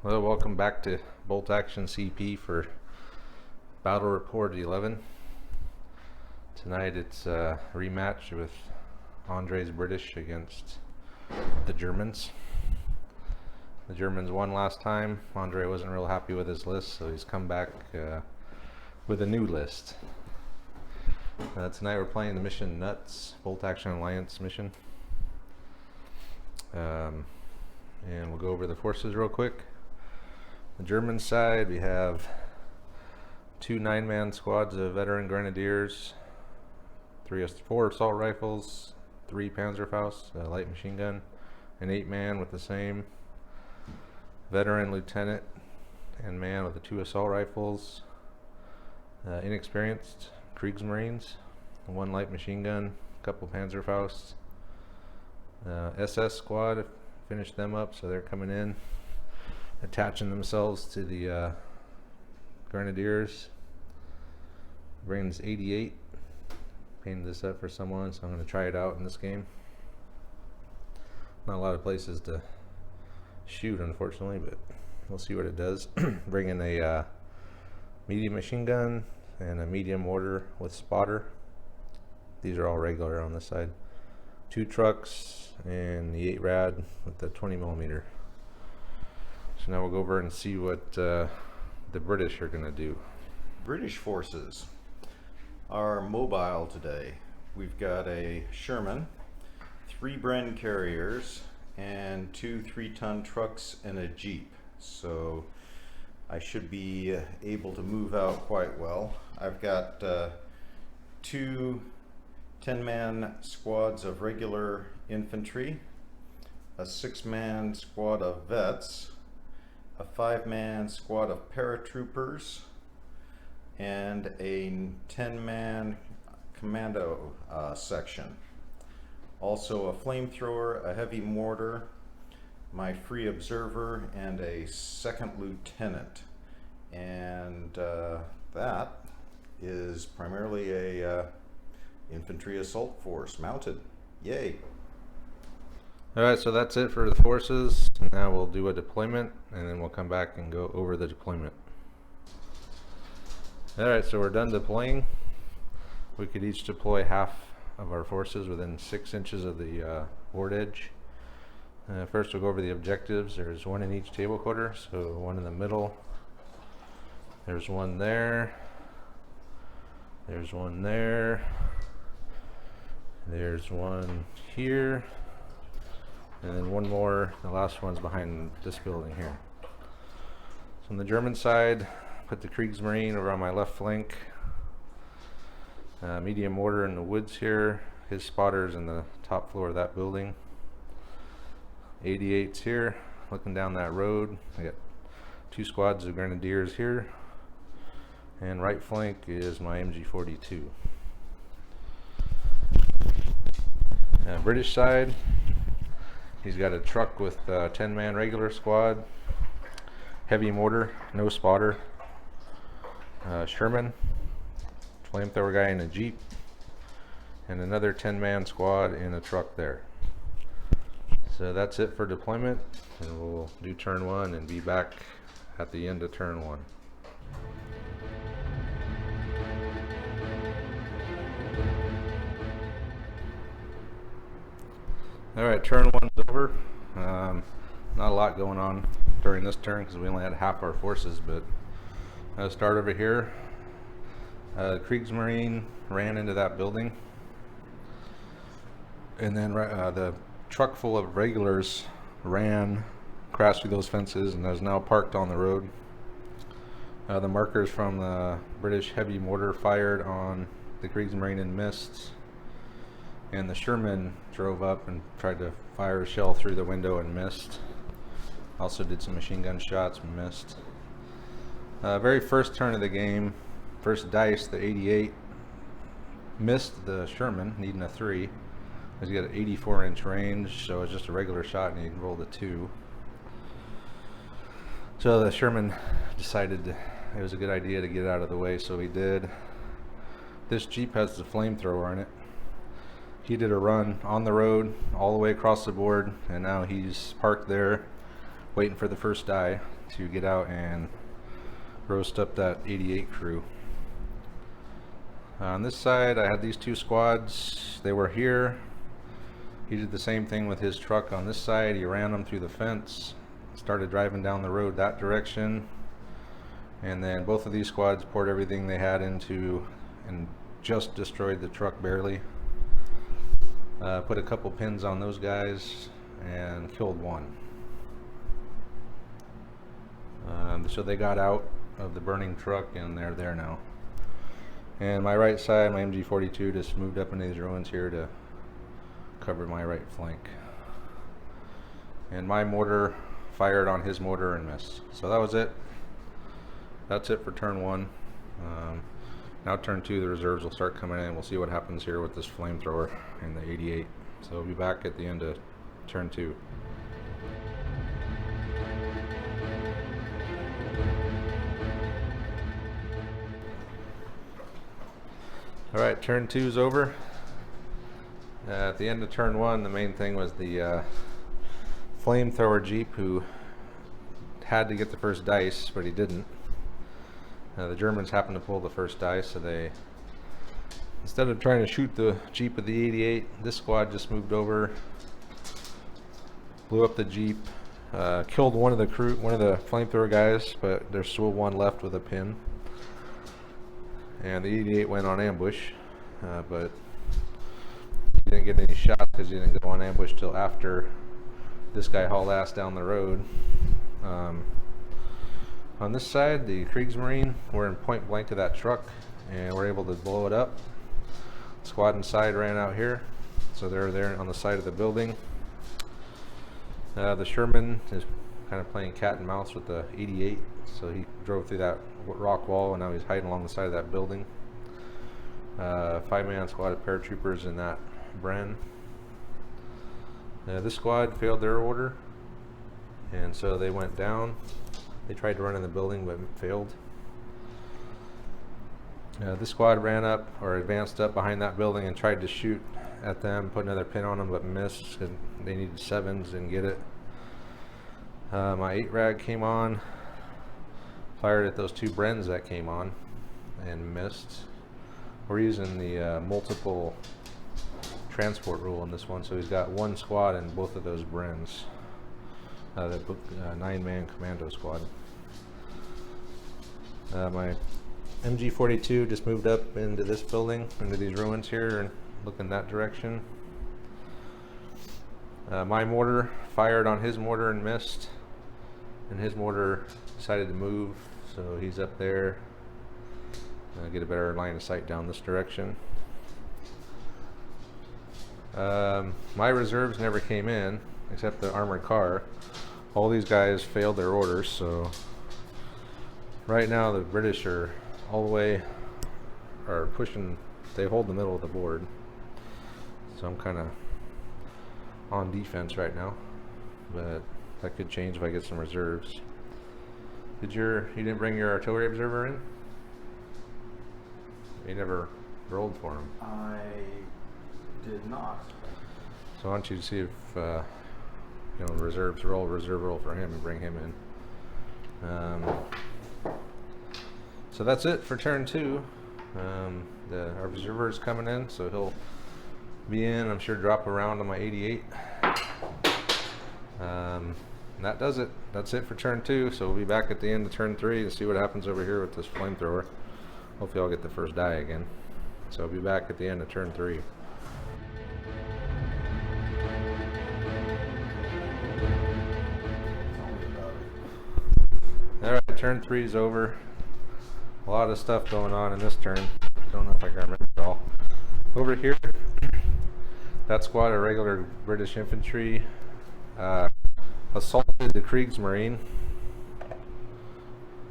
Well, welcome back to Bolt Action CP for Battle Report 11. Tonight it's a rematch with Andre's British against the Germans. The Germans won last time. Andre wasn't real happy with his list, so he's come back with a new list. Tonight we're playing the mission Nuts, Bolt Action Alliance mission. And we'll go over the forces real quick. The German side, we have 2 9-man squads of veteran grenadiers, 4 assault rifles, 3 Panzerfaust, a light machine gun, an 8-man with the same veteran lieutenant and man with the 2 assault rifles, inexperienced Kriegsmarines, 1 light machine gun, a couple Panzerfausts, SS squad, finished them up, so they're coming in, attaching themselves to the grenadiers. Brings 88. Painted this up for someone, so I'm going to try it out in this game. Not a lot of places to shoot, unfortunately, but we'll see what it does. Bringing a medium machine gun and a medium mortar with spotter. These are all regular on this side. 2 trucks and the 8 rad with the 20mm. So now we'll go over and see what the British are going to do. British forces are mobile today. We've got a Sherman, 3 Bren carriers, and 2 3-ton trucks and a Jeep. So I should be able to move out quite well. I've got 2 10-man squads of regular infantry, a 6-man squad of vets, a 5-man squad of paratroopers, and a 10-man commando section. Also a flamethrower, a heavy mortar, my free observer, and a 2nd lieutenant. And that is primarily a infantry assault force mounted. Yay! Alright, so that's it for the forces. Now we'll do a deployment and then we'll come back and go over the deployment. Alright, so we're done deploying. We could each deploy half of our forces within 6 inches of the board edge. First we'll go over the objectives. There's 1 in each table quarter, so 1 in the middle. There's 1 there. There's 1 there. There's 1 here. And then 1 more, the last one's behind this building here. So on the German side, put the Kriegsmarine over on my left flank. Medium mortar in the woods here. His spotter's in the top floor of that building. 88's here, looking down that road. I got 2 squads of grenadiers here. And right flank is my MG42. British side, he's got a truck with a 10-man regular squad, heavy mortar, no spotter, Sherman, flamethrower guy in a Jeep, and another 10-man squad in a truck there. So that's it for deployment, and we'll do turn 1 and be back at the end of turn 1. Alright, turn 1's over. Not a lot going on during this turn because we only had half our forces, but I'll start over here. Kriegsmarine ran into that building, and then the truck full of regulars crashed through those fences, and is now parked on the road. The markers from the British heavy mortar fired on the Kriegsmarine and missed. And the Sherman drove up and tried to fire a shell through the window and missed. Also did some machine gun shots and missed. Very first turn of the game, first dice, the 88 missed the Sherman, needing a 3. He's got an 84-inch range, so it's just a regular shot, and he rolled a 2. So the Sherman decided it was a good idea to get out of the way, so he did. This Jeep has the flamethrower in it. He did a run on the road all the way across the board, and now he's parked there waiting for the first die to get out and roast up that 88 crew. On this side, I had these two squads. They were here. He did the same thing with his truck on this side. He ran them through the fence, started driving down the road that direction, and then both of these squads poured everything they had into and just destroyed the truck barely. Put a couple pins on those guys and killed one. So they got out of the burning truck and they're there now. And my right side, my MG42 just moved up into these ruins here to cover my right flank. And my mortar fired on his mortar and missed. So that was it. That's it for turn one. Now turn two, the reserves will start coming in. We'll see what happens here with this flamethrower and the 88. So we'll be back at the end of turn two. Alright, turn two is over. At the end of turn one, the main thing was the flamethrower Jeep, who had to get the first dice, but he didn't. The Germans happened to pull the first dice, so they, instead of trying to shoot the Jeep with the 88, this squad just moved over, blew up the Jeep, killed one of the crew, one of the flamethrower guys, but there's still one left with a pin. And the 88 went on ambush, but he didn't get any shots because he didn't go on ambush till after this guy hauled ass down the road. On this side, the Kriegsmarine were in point blank of that truck and were able to blow it up. Squad inside ran out here, so they're there on the side of the building. The Sherman is kind of playing cat and mouse with the 88, so he drove through that rock wall and now he's hiding along the side of that building. 5-man squad of paratroopers in that Bren. This squad failed their order, and so they went down. They tried to run in the building but failed. This squad ran up, or advanced up behind that building and tried to shoot at them, put another pin on them but missed because they needed 7s, didn't get it. My 8 rag came on, fired at those 2 Brens that came on and missed. We're using the multiple transport rule in this one, so he's got 1 squad in both of those Brens. The 9-man commando squad. My MG42 just moved up into this building, into these ruins here, and looking that direction. My mortar fired on his mortar and missed, and his mortar decided to move, so he's up there. Get a better line of sight down this direction. My reserves never came in, except the armored car. All these guys failed their orders, so right now the British are all the way, are pushing, they hold the middle of the board. So I'm kind of on defense right now, but that could change if I get some reserves. You didn't bring your artillery observer in? You never rolled for him. I did not. So why don't you see if reserve roll for him and bring him in. So that's it for turn two. Our observer is coming in, so he'll be in, I'm sure, drop around on my 88. And that does it. That's it for turn two. So we'll be back at the end of turn three and see what happens over here with this flamethrower. Hopefully I'll get the first die again. So I'll be back at the end of turn three. Alright, turn three is over. A lot of stuff going on in this turn. Don't know if I can remember it all. Over here, that squad of regular British infantry assaulted the Kriegsmarine.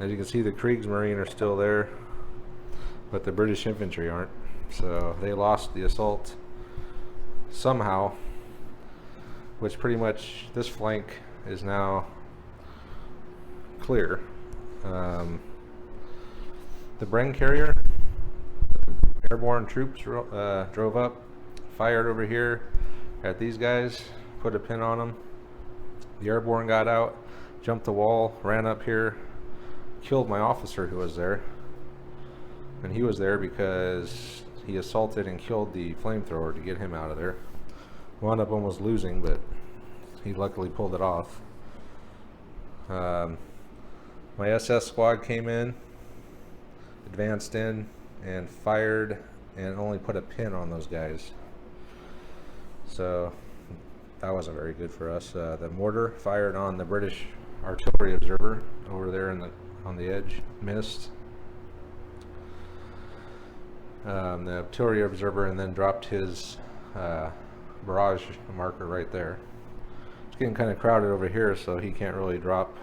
As you can see, the Kriegsmarine are still there, but the British infantry aren't. So they lost the assault somehow, which pretty much this flank is now clear. The Bren carrier, the airborne troops drove up, fired over here at these guys, put a pin on them. The airborne got out, jumped the wall, ran up here, killed my officer who was there. And he was there because he assaulted and killed the flamethrower to get him out of there. Wound up almost losing, but he luckily pulled it off. My SS squad came in, advanced in, and fired and only put a pin on those guys. So that wasn't very good for us. The mortar fired on the British artillery observer over there on the edge, missed. The artillery observer, and then dropped his barrage marker right there. It's getting kind of crowded over here, so he can't really drop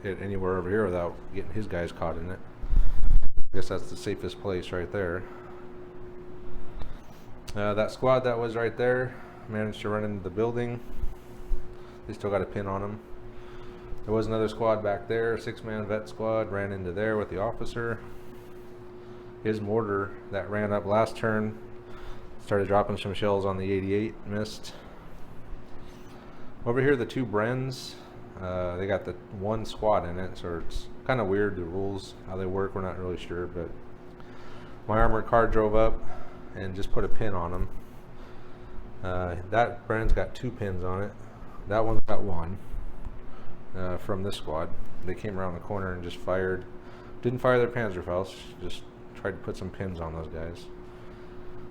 it anywhere over here without getting his guys caught in it. I guess that's the safest place right there. That squad that was right there managed to run into the building. They still got a pin on them. There was another squad back there, 6-man vet squad, ran into there with the officer. His mortar that ran up last turn started dropping some shells on the 88, missed. Over here, the 2 Brens, they got the 1 squad in it, so it's kind of weird, the rules, how they work, we're not really sure, but my armored car drove up and just put a pin on them. That Bren's got 2 pins on it. That one's got 1 from this squad. They came around the corner and just fired. Didn't fire their Panzerfaust, just tried to put some pins on those guys.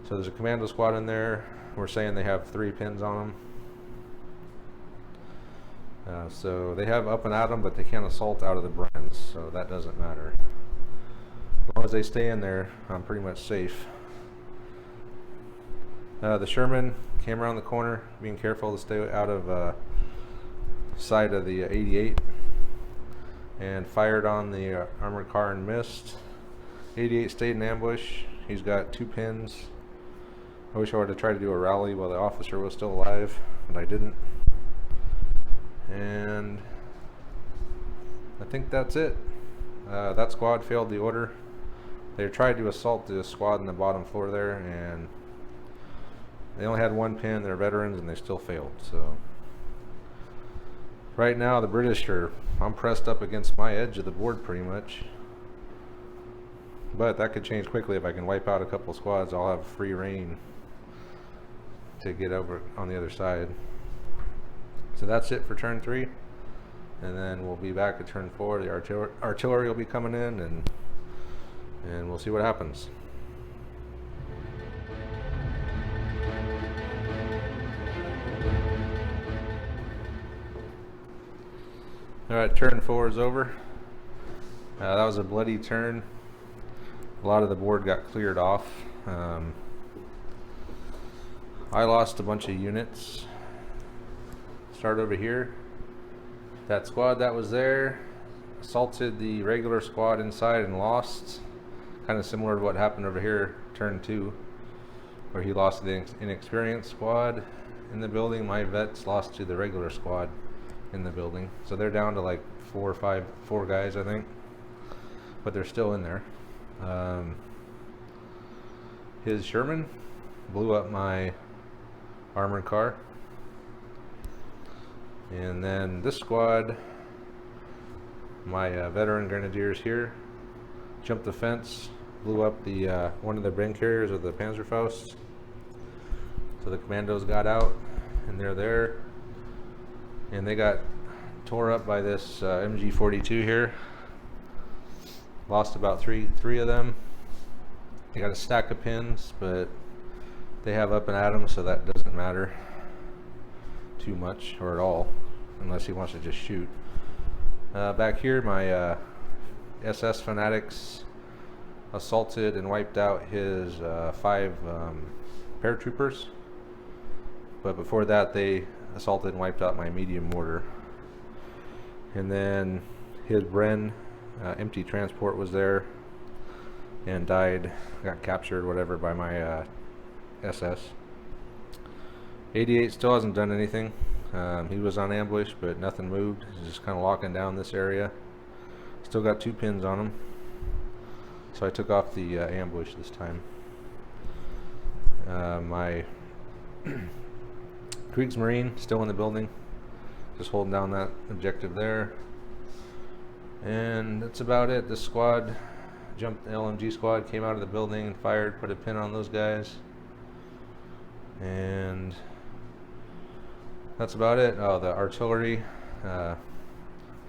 So there's a commando squad in there. We're saying they have 3 pins on them. So they have up and at them, but they can't assault out of the Brens, so that doesn't matter. As long as they stay in there, I'm pretty much safe. The Sherman came around the corner, being careful to stay out of side of the 88, and fired on the armored car and missed. 88 stayed in ambush. He's got 2 pins. I wish I would have tried to do a rally while the officer was still alive, but I didn't. And I think that's it. That squad failed the order. They tried to assault the squad in the bottom floor there, and they only had 1 pin. They're veterans, and they still failed. So right now, the British I'm pressed up against my edge of the board pretty much. But that could change quickly. If I can wipe out a couple squads, I'll have free reign to get over on the other side. So that's it for turn 3, and then we'll be back at turn 4. The artillery will be coming in, and we'll see what happens. Alright, turn 4 is over. That was a bloody turn. A lot of the board got cleared off. I lost a bunch of units. Start over here. That squad that was there assaulted the regular squad inside and lost. Kind of similar to what happened over here, turn 2, where he lost the inexperienced squad in the building. My vets lost to the regular squad in the building. So they're down to like 4 guys, I think. But they're still in there. His Sherman blew up my armored car. And then this squad, my veteran grenadiers here, jumped the fence, blew up the one of the Bren carriers of the Panzerfaust. So the commandos got out, and they're there. And they got tore up by this MG42 here. Lost about three of them. They got a stack of pins, but they have up and at them, so that doesn't matter too much or at all, unless he wants to just shoot. Back here, my SS fanatics assaulted and wiped out his 5 paratroopers, but before that they assaulted and wiped out my medium mortar. And then his Bren empty transport was there and died, got captured, whatever, by my SS. 88 still hasn't done anything. He was on ambush, but nothing moved. He's just kind of locking down this area. Still got 2 pins on him. So I took off the ambush this time. My Kriegsmarine still in the building, just holding down that objective there. And that's about it. The squad jumped, the LMG squad came out of the building and fired, put a pin on those guys. And that's about it. Oh, the artillery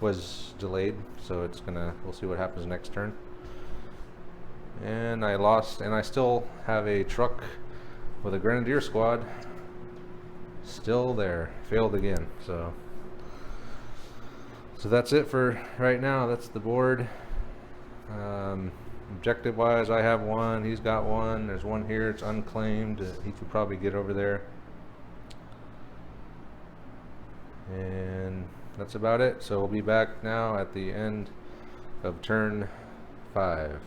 was delayed, so we'll see what happens next turn. And I lost, and I still have a truck with a grenadier squad still there. Failed again. So that's it for right now. That's the board. Objective wise, I have one, he's got one, there's one here, it's unclaimed, he could probably get over there. And that's about it. So we'll be back now at the end of turn 5.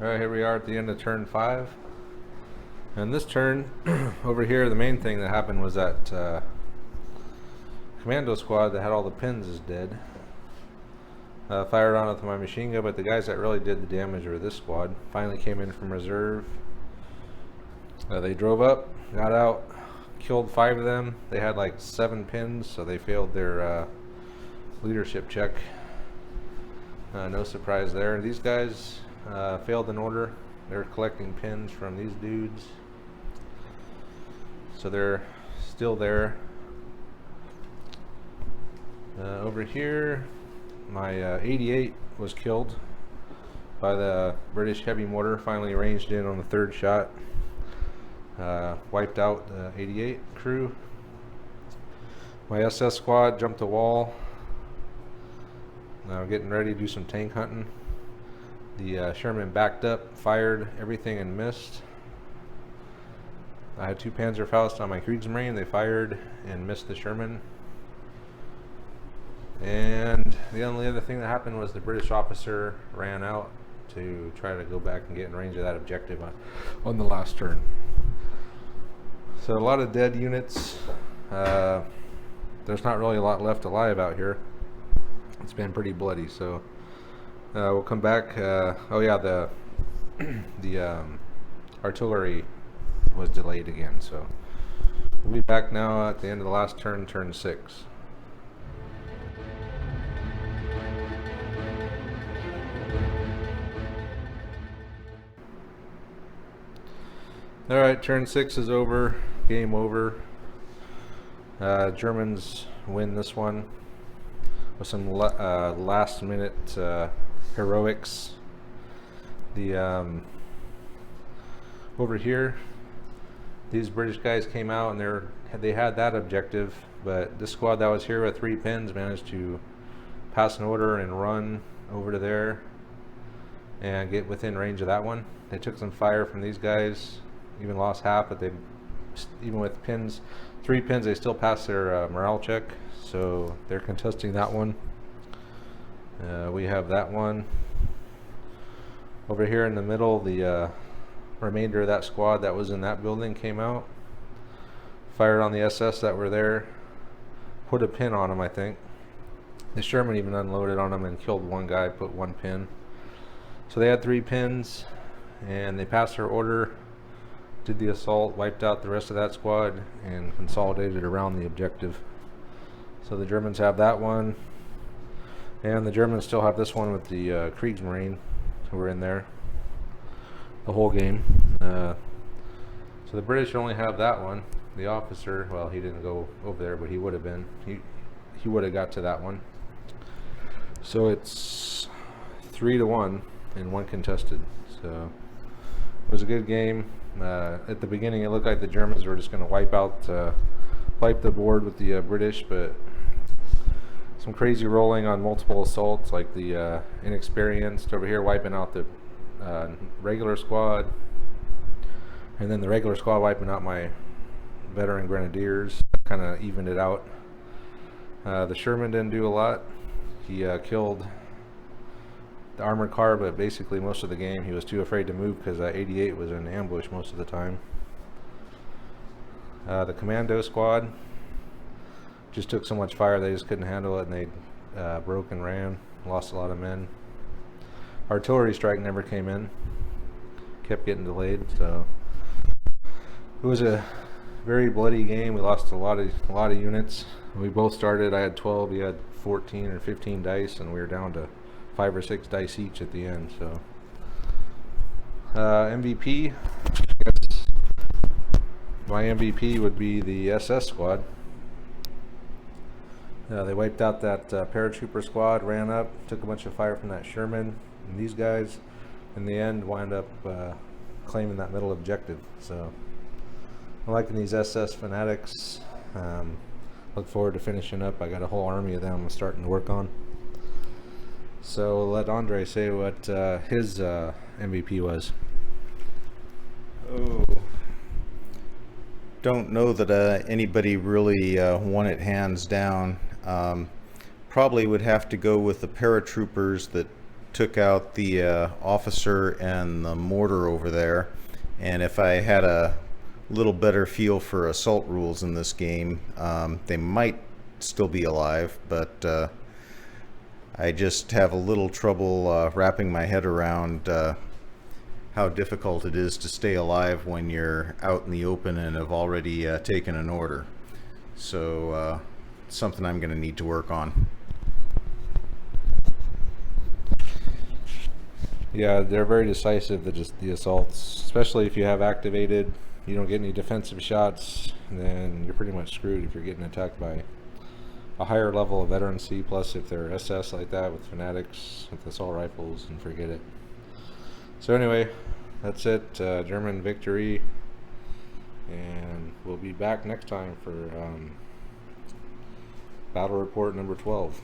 Alright, here we are at the end of turn 5. And this turn, over here, the main thing that happened was that commando squad that had all the pins is dead. Fired on it with my machine gun, but the guys that really did the damage were this squad. Finally came in from reserve. They drove up, got out, killed 5 of them. They had like 7 pins, so they failed their leadership check. No surprise there. These guys failed an order. They're collecting pins from these dudes. So they're still there. Over here, my 88 was killed by the British heavy mortar. Finally ranged in on the 3rd shot. Wiped out the 88 crew. My SS squad jumped a wall. Now getting ready to do some tank hunting. The Sherman backed up, fired everything and missed. I had 2 Panzerfaust on my Kriegsmarine. They fired and missed the Sherman. And the only other thing that happened was the British officer ran out to try to go back and get in range of that objective on the last turn. So a lot of dead units. There's not really a lot left alive out here. It's been pretty bloody, so we'll come back. Oh yeah, the artillery was delayed again, so we'll be back now at the end of the last turn, turn 6. Alright, turn 6 is over. Game over. Germans win this one with some last minute heroics. The over here, these British guys came out and they had that objective, but this squad that was here with 3 pins managed to pass an order and run over to there and get within range of that one. They took some fire from these guys, even lost half, but they, even with pins, 3 pins, they still passed their morale check, so they're contesting that one. We have that one. Over here in the middle, the remainder of that squad that was in that building came out, fired on the SS that were there, put a pin on them, I think. The Sherman even unloaded on them and killed one guy, put 1 pin. So they had 3 pins, and they passed their order, did the assault, wiped out the rest of that squad, and consolidated around the objective. So the Germans have that one, and the Germans still have this one with the Kriegsmarine who were in there the whole game. So the British only have that one. The officer, well, he didn't go over there, but he would have been. He would have got to that one. So it's 3-1 and 1 contested. So it was a good game. At the beginning, it looked like the Germans were just going to wipe the board with the British, but some crazy rolling on multiple assaults, like the inexperienced over here wiping out the regular squad, and then the regular squad wiping out my veteran grenadiers. Kind of evened it out. The Sherman didn't do a lot. He killed the armored car, but basically most of the game he was too afraid to move because 88 was in ambush most of the time. The commando squad just took so much fire they just couldn't handle it, and they broke and ran, lost a lot of men. Artillery strike never came in, kept getting delayed, so It was a very bloody game. We lost a lot of units. We both started. I had 12. He had 14 or 15 dice, and we were down to 5 or 6 dice each at the end. So MVP, I guess my MVP would be the SS squad. They wiped out that paratrooper squad, ran up, took a bunch of fire from that Sherman, and these guys, in the end, wind up claiming that middle objective. So I'm liking these SS fanatics. Look forward to finishing up. I got a whole army of them I'm starting to work on. So let Andre say what his MVP was. Oh, don't know that anybody really won it hands down. Probably would have to go with the paratroopers that took out the officer and the mortar over there. And if I had a little better feel for assault rules in this game, they might still be alive, but I just have a little trouble wrapping my head around how difficult it is to stay alive when you're out in the open and have already taken an order. So something I'm going to need to work on. Yeah, they're very decisive, the assaults, especially if you have activated. You don't get any defensive shots, then you're pretty much screwed if you're getting attacked by a higher level of veterancy. Plus, if they're SS like that with fanatics with assault rifles, and forget it. So anyway, that's it. German victory, and we'll be back next time for battle report number 12.